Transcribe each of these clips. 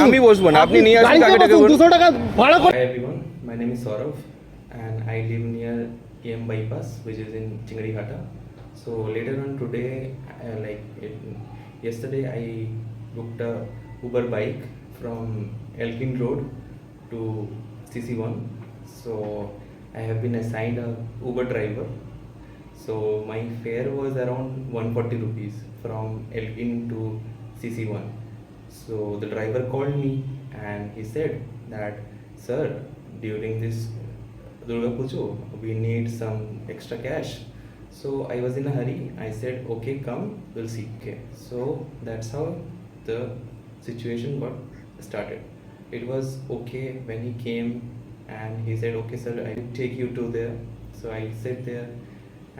আমি বসবো না, আপনি নিয়ে আসুন টাকা 200 টাকা ভাড়া করে। Hi everyone, my name is Saurav and I live near EM Bypass, which is in Chingadihata. So later on today, yesterday I booked a Uber bike from Elgin Road to CC1. So I have been assigned a Uber driver. So my fare was around 140 rupees from Elgin to CC1. So the driver called me and he said that, sir, during this Durga Pujo we need some extra cash. So I was in a hurry. I said, okay, come, we'll see. Okay. So that's how the situation got started. It was okay when he came and he said, okay sir, I will take you to there. So I sat there,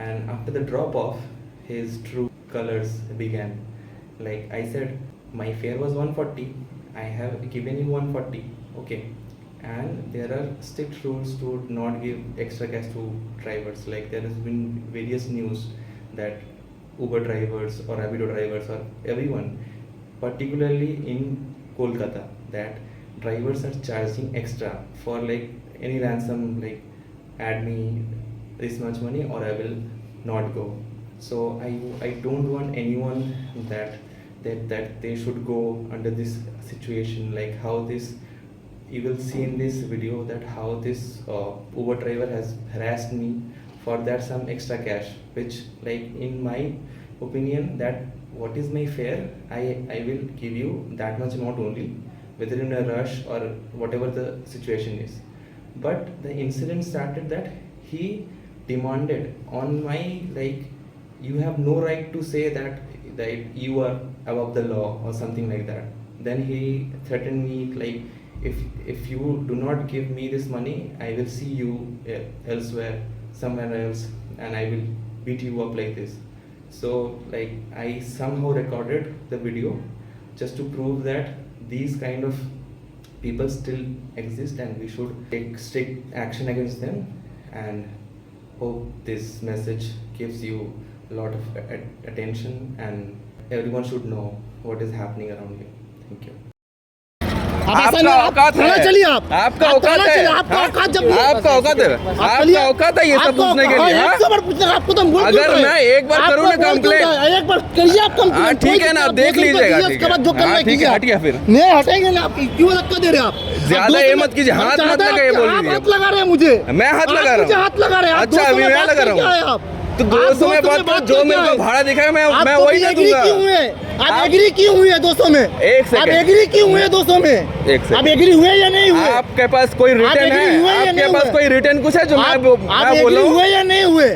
and after the drop off his true colors began. Like I said, my fare was 140, I have given you 140, okay, and there are strict rules to not give extra cash to drivers. Like there has been various news that Uber drivers or Rapido drivers or everyone, particularly in Kolkata, that drivers are charging extra for like any ransom, like add me this much money or I will not go. So I don't want anyone that they should go under this situation. Like how this, you will see in this video that how this Uber driver has harassed me for that some extra cash, which like in my opinion, that what is my fare, I will give you that much amount only, whether in a rush or whatever the situation is. But the incident started that he demanded on my, like, you have no right to say that you are above the law or something like that. Then he threatened me like, if you do not give me this money, I will see you elsewhere, somewhere else, and I will beat you up like this. So like I somehow recorded the video just to prove that these kind of people still exist and we should take strict action against them. And hope this message gives you a lot of attention and everyone should know what is happening around here. Thank you. आपका औकात है, आपका औकात है, आपका औकात जब आपका औकात है, आपका औकात है ये सब पूछने के लिए। आपको तो अगर मैं एक बार करूँ ना कंप्लेंट, एक बार करिए आप कंप्लेंट, ठीक है ना, आप देख लीजिएगा, ठीक है, हटिए फिर। नहीं हटेंगे ना, आप क्यों धक्का दे रहे हैं आप? ज्यादा ये मत कीजिए, हाथ मत लगाइए, बोल दीजिए। हाथ लगा रहे हैं मुझे, मैं हाथ लगा रहा हूँ, हाथ लगा रहे हैं। अच्छा अभी मैं लगा रहा हूँ, तो 200 में बात कर, जो मेरे को भाड़ा दिखाया मैं वही दे दूंगा। आप एग्री क्यों हुए 200 में? एक सेकंड, आप एग्री क्यों हुए 200 में? एक सेकंड, आप एग्री हुए या नहीं हुए? आपके पास कोई रिटर्न है? आपके पास कोई रिटर्न कुछ है जो मैं बोल रहा हूँ? हुए या नहीं हुए?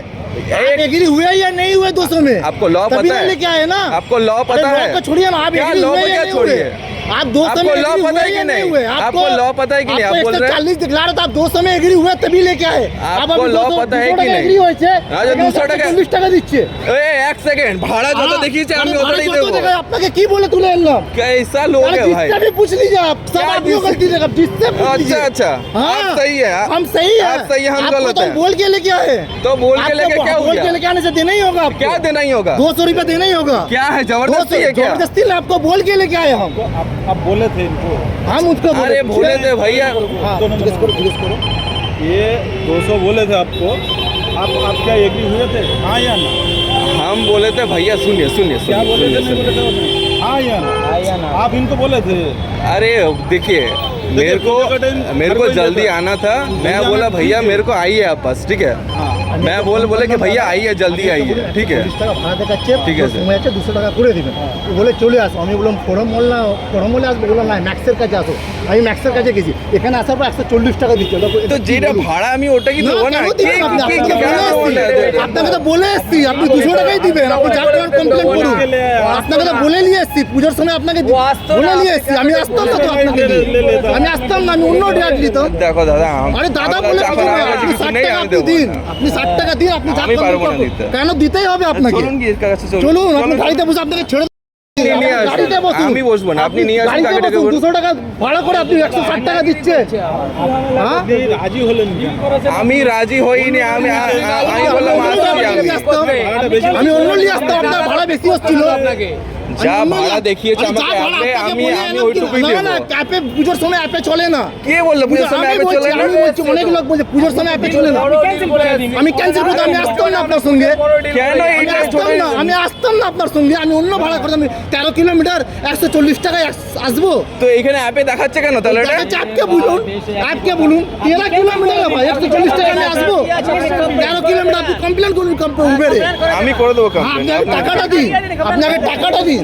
एग्री हुए या नहीं हुए 200 में? आपको लॉ पता है? क्या है ना, आपको लॉ पता है? छोड़िए ना, आप क्या लॉ क्या छोड़िए? आप 200 में लॉ पता है कि नहीं? आपको लॉ पता है कि नहीं? आप बोल रहे हैं 40 दिखला रहे थे, आप 200 में एग्री हुए तभी लेके आए। आपको लॉ पता है कि नहीं? एग्री হয়েছে, আচ্ছা 200 টাকা 40 টাকা দিচ্ছে। এই এক সেকেন্ড, ভাড়া যত দেখিয়েছে আমি ওটাই দেব। আপনাকে কি বলে তুলে এলাম? कैसा लोग है भाई? जिससे भी पूछ लीजिए आप, सब आपकी गलती है, जिससे पूछ लीजिए। अच्छा आप सही है, हम सही है, आप सही है, हम गलत है। बोल के लेके आए, तो बोल के लेके क्या हो बोल के गया? लेके आने से देना ही होगा। क्या देना ही होगा? 200 रुपए देना ही होगा। क्या है, जबरदस्ती है क्या? जबरदस्ती ना, आपको बोल के लेके आए हम। आप बोले थे इनको, हम उसको अरे बोले थे भैया, ये 200 बोले थे आपको, आप क्या एग्री हुए थे? हाँ या ना? हम बोले थे भैया, सुनिए सुनिए क्या बोले थे? नहीं बोले थे? हाँ या ना? आप इनको बोले थे? अरे देखिए, मेरे को जल्दी आना था, मैं बोला भैया मेरे को आइए आप बस, ठीक है। मैं बोले कि भैया आइए, जल्दी आइए, ठीक है, ঠিক আছে। সময় আছে 200 টাকা করে দিবেন, বলে চলে আসো। আমি বললাম ফোরম মলে আসবো, বললাম না ম্যাক্সের কাছে আসো। আমি ম্যাক্সের কাছে গেছি, এখানে আসার পর 140 টাকা দিচ্ছে। তো যেটা ভাড়া আমি ওটা কি দেবো না? আপনাকে তো বলে এসছি আপনি 200 টাকাই দিবেন, আপনি যা করেন কমপ্লেন করুন। আপনাকে তো বলে নিয়ে এসছি, পুজোর সময় আপনাকে বলে নিয়ে এসছি। আমি আসতাম না তো আপনাকে, আমি আসতাম না, আমি অন্য ডেট দিতাম। দেখো দাদা, আরে দাদা বলে আপনি 60 টাকা আপনি দিন, আপনি 60 টাকা দিন, আপনি আমি পারবো না দিতে। কেন দিতেই হবে আপনাকে? চলুন গিয়ে কাছে চলুন, আপনি গাড়িতে বসে আপনাকে ছেড়ে গাড়িতে বসুন। আমি বসবো না, আপনি নিয়ে আসুন টাকা। 200 টাকা ভাড়া করে আপনি 160 টাকা দিচ্ছে। রাজি হলেন? আমি রাজি হইনি, আমি বললাম আমি অন্য নিয়ে আসতাম, আপনার ভাড়া বেশি হচ্ছিল। যা ভাড়া দেখিয়েছে আমাকে অ্যাপে, আমি ওইটুকুই না দেবো। না অ্যাপে পুজোর সময় অ্যাপে চলে না। কে বললো পুজোর সময় আমি অ্যাপে বলছি, চলে না? আমি বলছি অনেক লোক বলছে পুজোর সময় অ্যাপে চলে না। আমি ক্যান্সেল করতে আমি আসতাম না আপনার সঙ্গে। কেন আমি এইটা আসতাম না, আমি আসতাম না আপনার সঙ্গে। আমি অন্য ভাড়া করতাম। 13 কিলোমিটার 140 টাকায় আসবো। তো এখানে অ্যাপে দেখাচ্ছে কেন তাহলে এটা? দেখাচ্ছে, অ্যাপকে বলুন, অ্যাপকে বলুন 13 কিলোমিটার ভাই 140 টাকা আমি আসবো। 13 কিলোমিটার আপনি কমপ্লেন করুন উবেরে। আমি করে দেবো কমপ্লেন। আপনাকে টাকাটা দিন, আপনাকে টাকাটা দিন।